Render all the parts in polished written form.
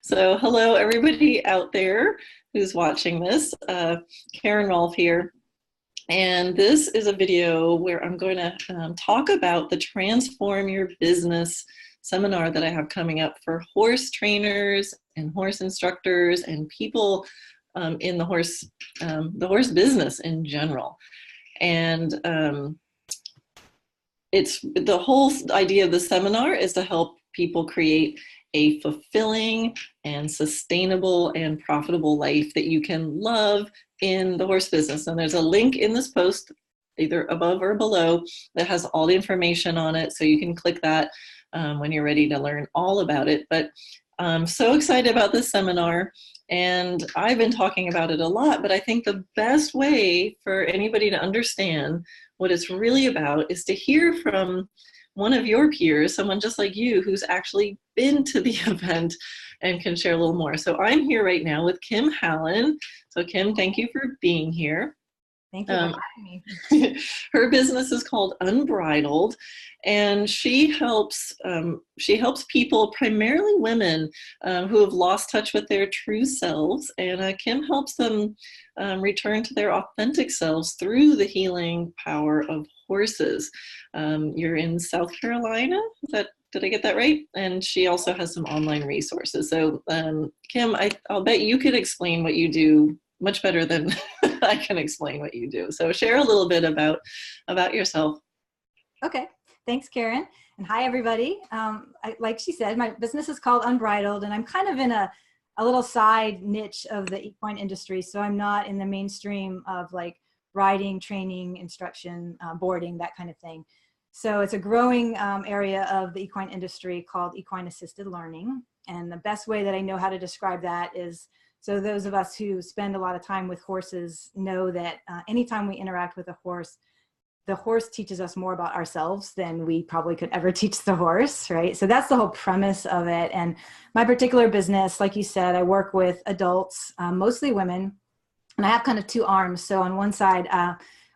So hello everybody out there who's watching this. Karen Rohlf here. And this is a video where I'm going to talk about the Transform Your Business seminar that I have coming up for horse trainers and horse instructors and people in the horse business in general. And it's the whole idea of the seminar is to help people create a fulfilling and sustainable and profitable life that you can love in the horse business. And there's a link in this post, either above or below, that has all the information on it. So you can click that when you're ready to learn all about it. But I'm so excited about this seminar. And I've been talking about it a lot, but I think the best way for anybody to understand what it's really about is to hear from one of your peers, someone just like you, who's actually been to the event and can share a little more. So I'm here right now with Kim Hallen. So Kim, thank you for being here. Thank you for having me. Her business is called Unbridled, and she helps people, primarily women, who have lost touch with their true selves. And Kim helps them return to their authentic selves through the healing power of horses. You're in South Carolina. Did I get that right? And she also has some online resources. So Kim, I'll bet you could explain what you do much better than I can explain what you do. So share a little bit about yourself. Okay, thanks, Karen. And hi, everybody. Like she said, my business is called Unbridled, and I'm kind of in a little side niche of the equine industry. So I'm not in the mainstream of like riding, training, instruction, boarding, that kind of thing. So it's a growing area of the equine industry called equine assisted learning. And the best way that I know how to describe that is, so those of us who spend a lot of time with horses know that anytime we interact with a horse, the horse teaches us more about ourselves than we probably could ever teach the horse, right? So that's the whole premise of it. And my particular business, like you said, I work with adults, mostly women, and I have kind of two arms. So on one side,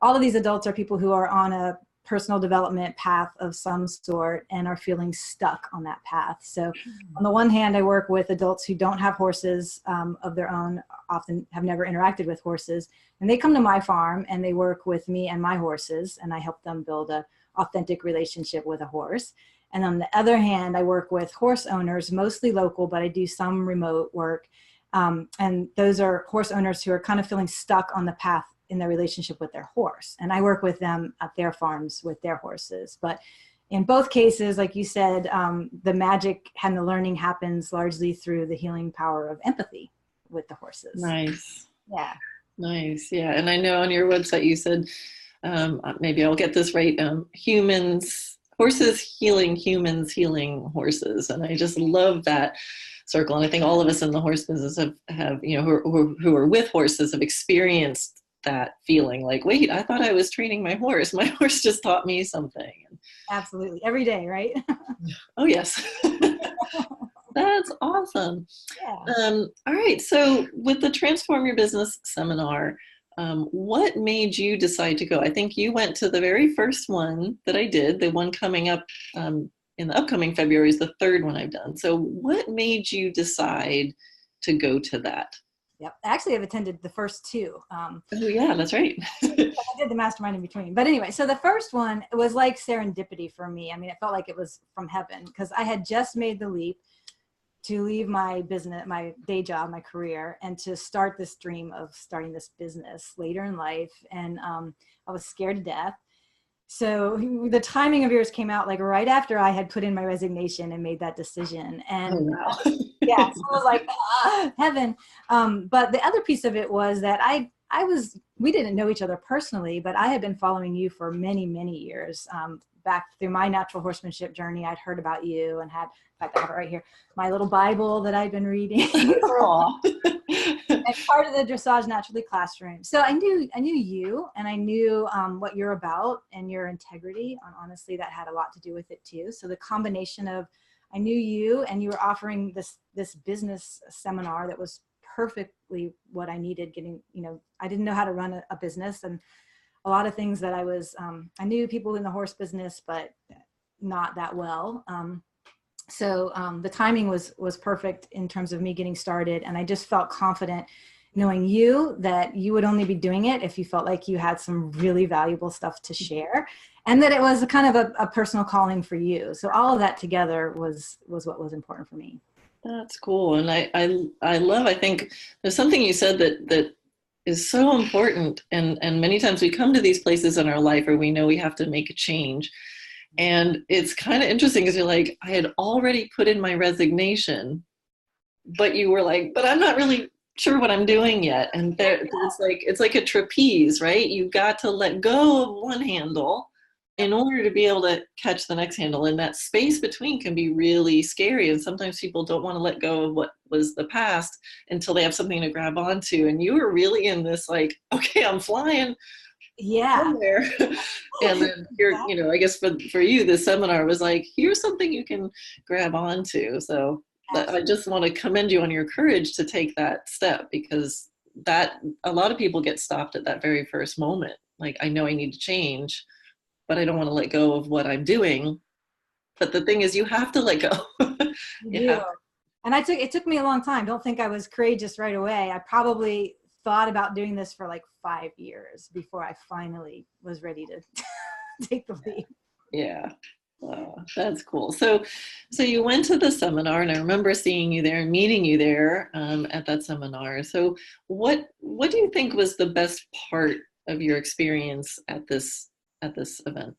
all of these adults are people who are on a personal development path of some sort and are feeling stuck on that path. So on the one hand, I work with adults who don't have horses of their own, often have never interacted with horses, and they come to my farm and they work with me and my horses, and I help them build an authentic relationship with a horse. And on the other hand, I work with horse owners, mostly local, but I do some remote work. And those are horse owners who are kind of feeling stuck on the path in their relationship with their horse. And I work with them at their farms with their horses. But in both cases, like you said, the magic and the learning happens largely through the healing power of empathy with the horses. Nice. Yeah. Nice. Yeah. And I know on your website you said, maybe I'll get this right, horses healing humans healing horses. And I just love that circle. And I think all of us in the horse business have who are with horses have experienced that feeling like, wait, I thought I was training my horse. My horse just taught me something. Absolutely. Every day, right? Oh, yes. That's awesome. Yeah. All right. So with the Transform Your Business seminar, what made you decide to go? I think you went to the very first one that I did. The one coming up in the upcoming February is the third one I've done. So what made you decide to go to that? Yep. Actually, I've attended the first two. Oh, yeah, that's right. I did the mastermind in between. But anyway, so the first one, it was like serendipity for me. I mean, it felt like it was from heaven because I had just made the leap to leave my business, my day job, my career, and to start this dream of starting this business later in life. And I was scared to death. So the timing of yours came out like right after I had put in my resignation and made that decision. And oh, wow. yeah, so I was like, heaven. But the other piece of it was that we didn't know each other personally, but I had been following you for many, many years. Back through my natural horsemanship journey, I'd heard about you and had, in fact, I have it right here, my little Bible that I'd been reading. And part of the Dressage Naturally classroom. So I knew you, and I knew what you're about and your integrity. And honestly, that had a lot to do with it too. So the combination of, I knew you, and you were offering this business seminar that was perfectly what I needed. I didn't know how to run a business, and a lot of things that I knew people in the horse business, but not that well. So the timing was perfect in terms of me getting started. And I just felt confident knowing you that you would only be doing it if you felt like you had some really valuable stuff to share, and that it was a kind of a personal calling for you. So all of that together was what was important for me. That's cool. And I love, I think there's something you said that is so important. And many times we come to these places in our life where we know we have to make a change. And it's kind of interesting because you're like, I had already put in my resignation, but you were like, but I'm not really sure what I'm doing yet. And there, it's like a trapeze, right? You got to let go of one handle in order to be able to catch the next handle. And that space between can be really scary. And sometimes people don't want to let go of what was the past until they have something to grab onto. And you were really in this like, okay, I'm flying somewhere. And then here, you know, I guess for you, the seminar was like, here's something you can grab onto. So I just want to commend you on your courage to take that step, because that a lot of people get stopped at that very first moment. Like, I know I need to change, but I don't want to let go of what I'm doing. But the thing is, you have to let go. And it took me a long time. Don't think I was courageous right away. I probably thought about doing this for like 5 years before I finally was ready to take the leap. Yeah. Wow, that's cool. So you went to the seminar, and I remember seeing you there and meeting you there at that seminar. So what do you think was the best part of your experience at this event?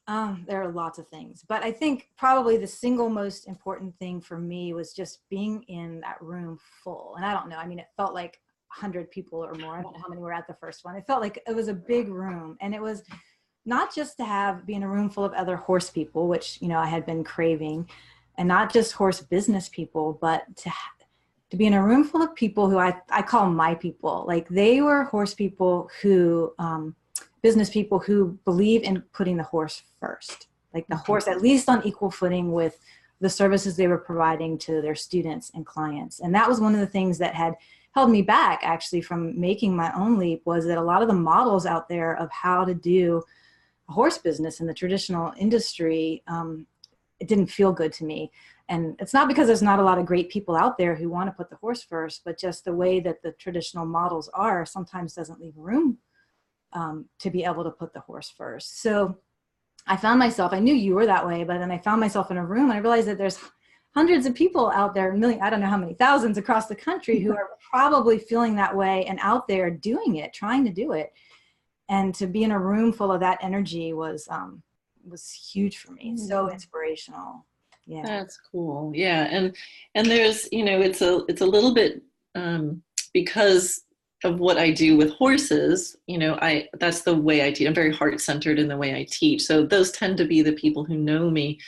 There are lots of things, but I think probably the single most important thing for me was just being in that room full. And I don't know, I mean, it felt like 100 people or more. I don't know how many were at the first one. It felt like it was a big room, and it was not just to be in a room full of other horse people, which, you know, I had been craving, and not just horse business people, but to be in a room full of people who I call my people. Like, they were horse people who, business people who believe in putting the horse first, like the horse at least on equal footing with the services they were providing to their students and clients. And that was one of the things that had held me back actually from making my own leap, was that a lot of the models out there of how to do a horse business in the traditional industry, it didn't feel good to me. And it's not because there's not a lot of great people out there who want to put the horse first, but just the way that the traditional models are sometimes doesn't leave room to be able to put the horse first. So I found myself, I knew you were that way, but then I found myself in a room and I realized that there's hundreds of people out there, I don't know how many thousands across the country, who are probably feeling that way and out there doing it, trying to do it. And to be in a room full of that energy was huge for me. So inspirational. Yeah. That's cool. Yeah. And there's, you know, it's a little bit, because of what I do with horses, you know, that's the way I teach. I'm very heart-centered in the way I teach. So those tend to be the people who know me.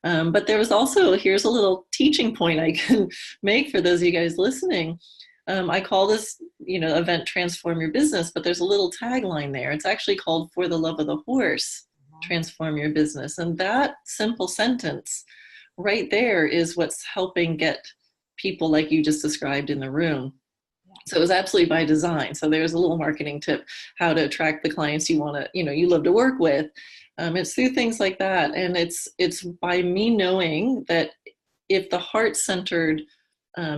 But there was also, here's a little teaching point I can make for those of you guys listening. I call this, you know, event Transform Your Business, but there's a little tagline there. It's actually called For the Love of the Horse, Transform Your Business. And that simple sentence right there is what's helping get people like you just described in the room. So it was absolutely by design. So there's a little marketing tip, how to attract the clients you want to, you know, you love to work with. It's through things like that. And it's by me knowing that if the heart-centered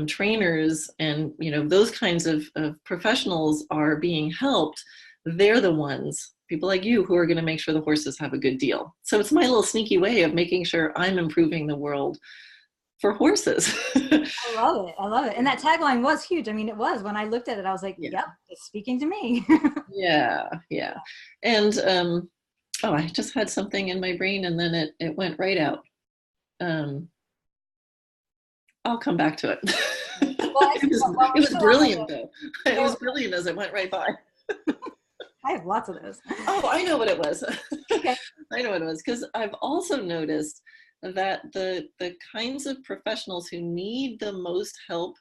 trainers and, you know, those kinds of professionals are being helped, they're the ones, people like you, who are going to make sure the horses have a good deal. So it's my little sneaky way of making sure I'm improving the world for horses. I love it. I love it. And that tagline was huge. I mean, it was, when I looked at it, I was like, yep, it's speaking to me. Yeah. And I just had something in my brain and then it went right out. I'll come back to it. Well, it was brilliant though. It was brilliant as it went right by. I have lots of those. Oh, I know what it was. Okay. I know what it was, because I've also noticed that the kinds of professionals who need the most help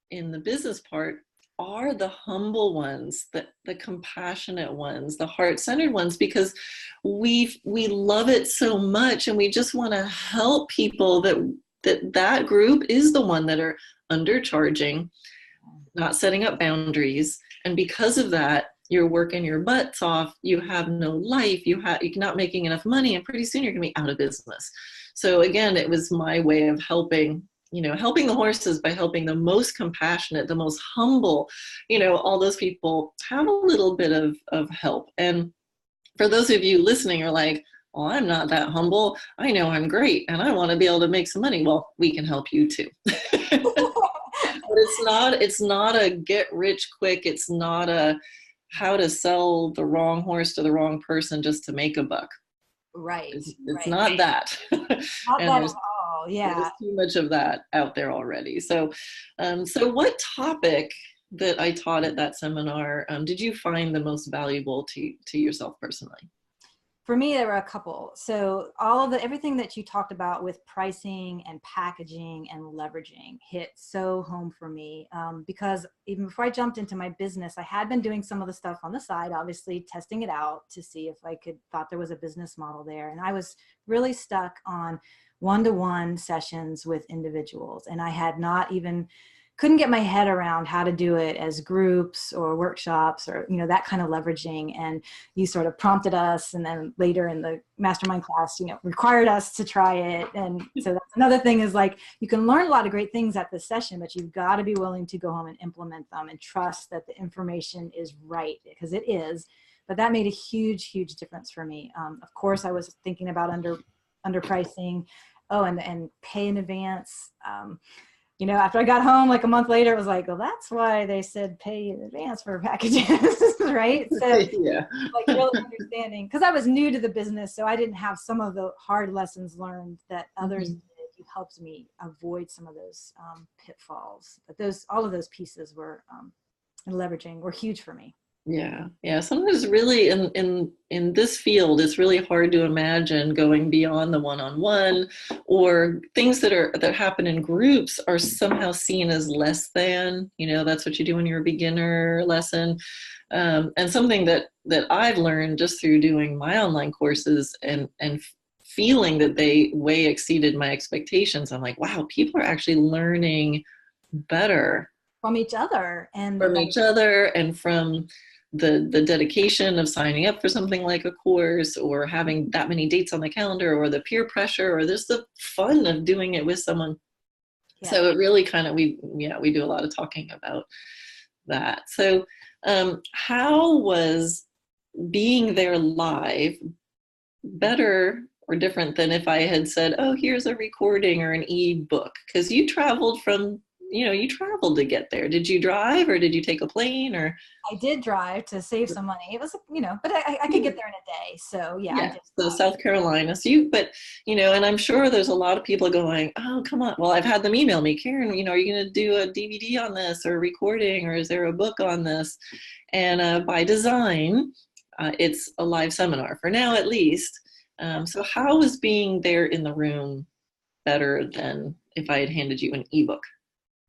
in the business part are the humble ones, the compassionate ones, the heart-centered ones, because we love it so much and we just want to help people that group is the one that are undercharging, not setting up boundaries. And because of that, you're working your butts off, you have no life, you're not making enough money, and pretty soon you're going to be out of business. So again, it was my way of helping, helping the horses by helping the most compassionate, the most humble, all those people have a little bit of help. And for those of you listening are like, well, I'm not that humble. I know I'm great and I want to be able to make some money. Well, we can help you too. But it's not a get rich quick. It's not a how to sell the wrong horse to the wrong person just to make a buck. Right. It's not that. Not And that at all. Yeah. there's too much of that out there already. So, so what topic that I taught at that seminar did you find the most valuable to yourself personally? For me, there were a couple. So everything that you talked about with pricing and packaging and leveraging hit so home for me, because even before I jumped into my business, I had been doing some of the stuff on the side, obviously testing it out to see if thought there was a business model there. And I was really stuck on one-to-one sessions with individuals. And I had couldn't get my head around how to do it as groups or workshops or, that kind of leveraging. And you sort of prompted us. And then later in the mastermind class, required us to try it. And so that's another thing is like, you can learn a lot of great things at this session, but you've got to be willing to go home and implement them and trust that the information is right, because it is. But that made a huge, huge difference for me. Of course, I was thinking about underpricing. Oh, and pay in advance. After I got home, like a month later, it was like, well, that's why they said pay in advance for packages, right? So yeah. like really understanding, because I was new to the business, so I didn't have some of the hard lessons learned that others did. You helped me avoid some of those pitfalls. But all of those pieces were and leveraging were huge for me. Yeah. Sometimes really in this field, it's really hard to imagine going beyond the one-on-one, or things that happen in groups are somehow seen as less than, that's what you do in your beginner lesson. And something that I've learned just through doing my online courses and feeling that they way exceeded my expectations. I'm like, wow, people are actually learning better from each other and from the dedication of signing up for something like a course, or having that many dates on the calendar, or the peer pressure, or there's the fun of doing it with someone. Yeah. So it really kind of, we do a lot of talking about that. So how was being there live better or different than if I had said, oh, here's a recording or an ebook? Because you traveled to get there. Did you drive or did you take a plane? Or I did drive to save some money. It was, but I could get there in a day. So yeah. I did so South Carolina. And I'm sure there's a lot of people going, oh, come on. Well, I've had them email me, Karen, are you going to do a DVD on this or a recording, or is there a book on this? And by design, it's a live seminar for now, at least. So how was being there in the room better than if I had handed you an ebook?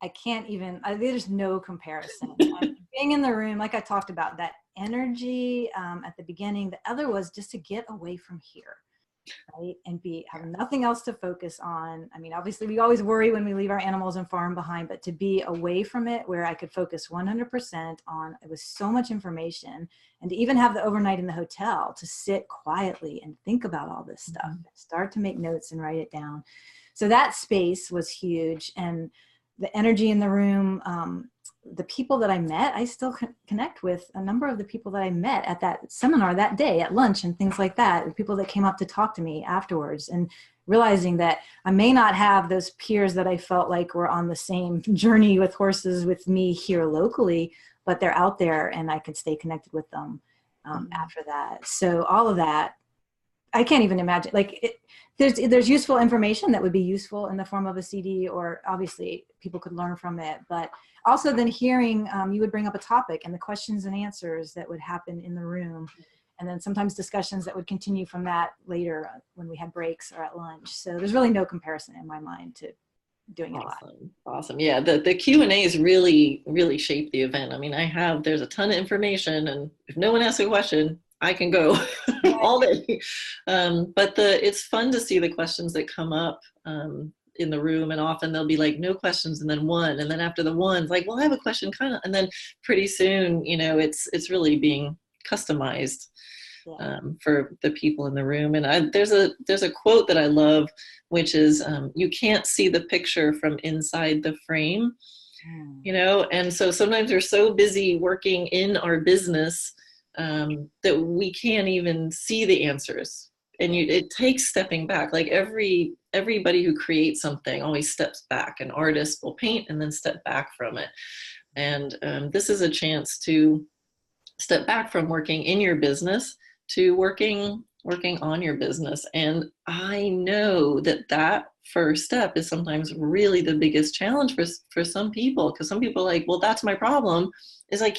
I can't even, there's no comparison. Being in the room, like I talked about, that energy at the beginning. The other was just to get away from here, right? And have nothing else to focus on. I mean, obviously we always worry when we leave our animals and farm behind, but to be away from it where I could focus 100% on, it was so much information. And to even have the overnight in the hotel to sit quietly and think about all this stuff, start to make notes and write it down. So that space was huge. And the energy in the room, the people that I met, I still connect with a number of the people that I met at that seminar that day at lunch and things like that, the people that came up to talk to me afterwards, and realizing that I may not have those peers that I felt like were on the same journey with horses with me here locally, but they're out there and I could stay connected with them after that. So all of that, I can't even imagine, there's useful information that would be useful in the form of a CD, or obviously people could learn from it, but also then hearing, you would bring up a topic and the questions and answers that would happen in the room. And then sometimes discussions that would continue from that later when we had breaks or at lunch. So there's really no comparison in my mind to doing it live. Awesome. Yeah. The Q&As really, really shape the event. I mean, there's a ton of information, and if no one asks a question, I can go all day. But it's fun to see the questions that come up in the room, and often they'll be like no questions and then one, and then after the one's like, well, I have a question kind of, and then pretty soon, it's really being customized. for the people in the room. And there's a quote that I love, which is, you can't see the picture from inside the frame, and so sometimes we're so busy working in our business that we can't even see the answers. And it takes stepping back. Like everybody who creates something always steps back. An artist will paint and then step back from it. And this is a chance to step back from working in your business to working on your business. And I know that first step is sometimes really the biggest challenge for some people, because some people are like, well, that's my problem, is I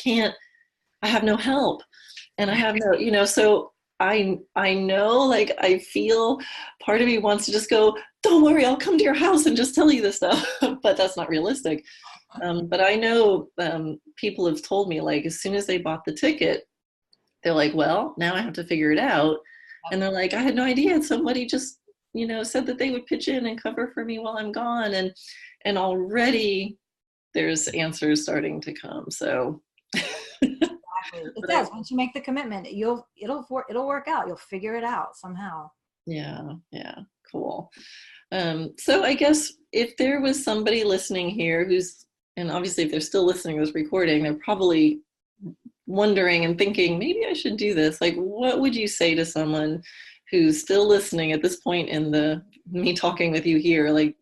have no help, and I have no, so I know, like, I feel part of me wants to just go, don't worry, I'll come to your house and just tell you this stuff, but that's not realistic. But I know people have told me, like, as soon as they bought the ticket, they're like, well, now I have to figure it out. And they're like, I had no idea. Somebody just, said that they would pitch in and cover for me while I'm gone. And already there's answers starting to come. So exactly. It does. Once you make the commitment, it'll work out. You'll figure it out somehow. Yeah. Cool. So I guess if there was somebody listening here and obviously if they're still listening to this recording, they're probably wondering and thinking, maybe I should do this. Like, what would you say to someone who's still listening at this point in me talking with you here? Like,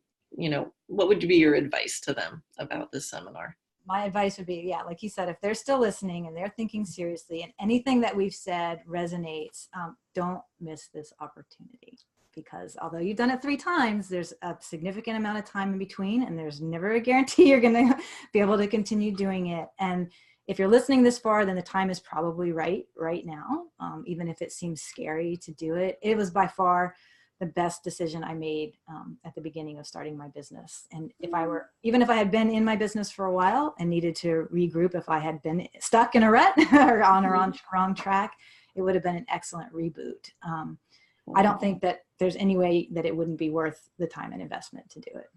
what would be your advice to them about this seminar? My advice would be, like you said, if they're still listening and they're thinking seriously and anything that we've said resonates, don't miss this opportunity. Because although you've done it 3 times, there's a significant amount of time in between, and there's never a guarantee you're going to be able to continue doing it. And if you're listening this far, then the time is probably right now. Even if it seems scary to do it, it was by far the best decision I made at the beginning of starting my business. And even if I had been in my business for a while and needed to regroup, if I had been stuck in a rut or on a wrong track, it would have been an excellent reboot. I don't think that there's any way that it wouldn't be worth the time and investment to do it.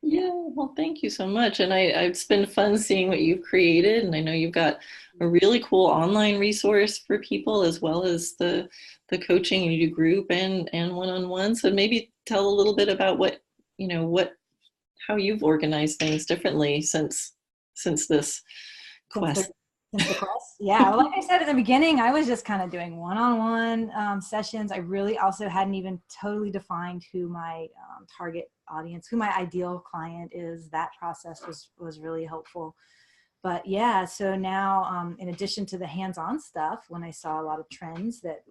Yeah, well, thank you so much. And it's been fun seeing what you've created. And I know you've got a really cool online resource for people, as well as the coaching. You do group and one-on-one. So maybe tell a little bit about how you've organized things differently since this quest. Yeah, well, like I said at the beginning, I was just kind of doing one-on-one sessions. I really also hadn't even totally defined who my target audience, who my ideal client is. That process was really helpful. But yeah, so now in addition to the hands-on stuff, when I saw a lot of trends that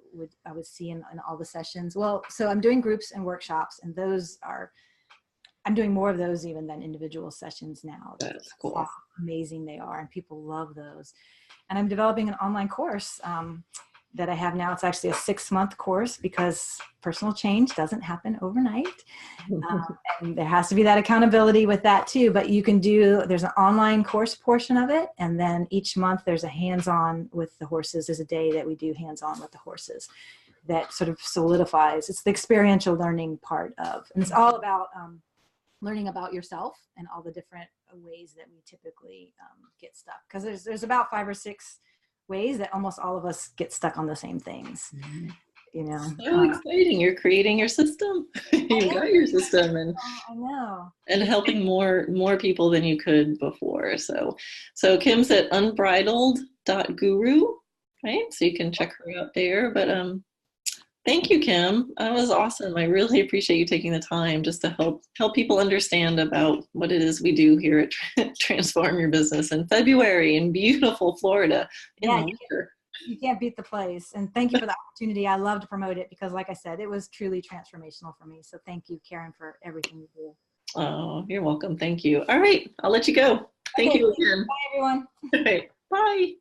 I would see in all the sessions, well, so I'm doing groups and workshops, and I'm doing more of those even than individual sessions now. That's cool. How amazing they are, and people love those. And I'm developing an online course that I have now. It's actually a 6-month course, because personal change doesn't happen overnight. And there has to be that accountability with that too. But there's an online course portion of it. And then each month there's a hands-on with the horses. There's a day that we do hands-on with the horses that sort of solidifies. It's the experiential learning part of, and it's all about learning about yourself and all the different ways that we typically get stuck. Because there's about 5 or 6 ways that almost all of us get stuck on the same things. So exciting. You're creating your system. You've got your system, and I know, and helping more people than you could before. So Kim's at unbridled.guru, right? So you can check her out there. But thank you, Kim. That was awesome. I really appreciate you taking the time just to help people understand about what it is we do here at Transform Your Business in February in beautiful Florida. Yeah, you can't beat the place. And thank you for the opportunity. I love to promote it because, like I said, it was truly transformational for me. So thank you, Karen, for everything you do. Oh, you're welcome. Thank you. All right. I'll let you go. Thank you again. Bye, everyone. All right. Bye.